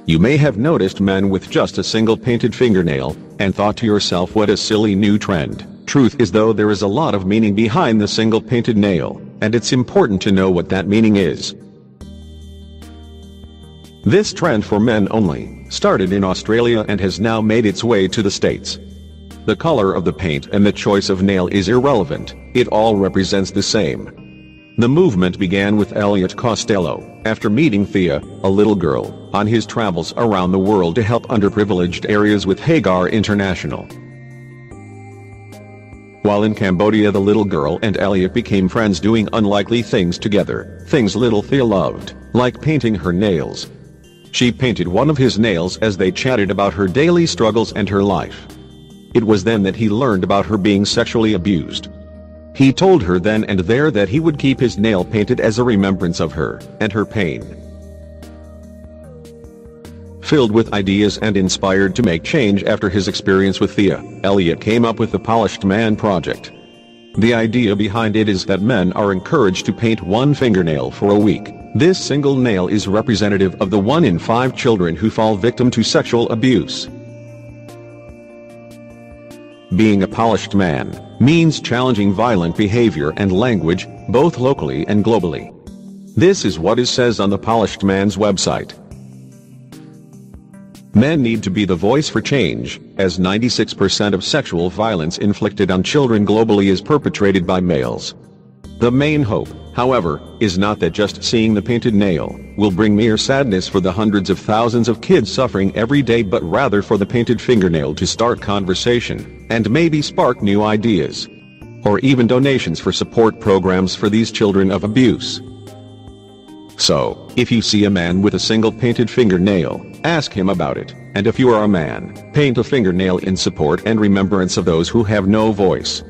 You may have noticed men with just a single painted fingernail, and thought to yourself, what a silly new trend. Truth is though, there is a lot of meaning behind the single painted nail, and it's important to know what that meaning is. This trend for men only started in Australia and has now made its way to the States. The color of the paint and the choice of nail is irrelevant, it all represents the same. The movement began with Elliot Costello, after meeting Thea, a little girl, on his travels around the world to help underprivileged areas with Hagar International. While in Cambodia, the little girl and Elliot became friends, doing unlikely things together, things little Thea loved, like painting her nails. She painted one of his nails as they chatted about her daily struggles and her life. It was then that he learned about her being sexually abused. He told her then and there that he would keep his nail painted as a remembrance of her and her pain. Filled with ideas and inspired to make change after his experience with Thea, Elliot came up with the Polished Man Project. The idea behind it is that men are encouraged to paint one fingernail for a week. This single nail is representative of the 1 in 5 children who fall victim to sexual abuse. Being a polished man means challenging violent behavior and language, both locally and globally. This is what it says on the Polished Man's website. Men need to be the voice for change, as 96% of sexual violence inflicted on children globally is perpetrated by males. The main hope, however, is not that just seeing the painted nail will bring mere sadness for the hundreds of thousands of kids suffering every day, but rather for the painted fingernail to start conversation, and maybe spark new ideas. Or even donations for support programs for these children of abuse. So, if you see a man with a single painted fingernail, ask him about it, and if you are a man, paint a fingernail in support and remembrance of those who have no voice.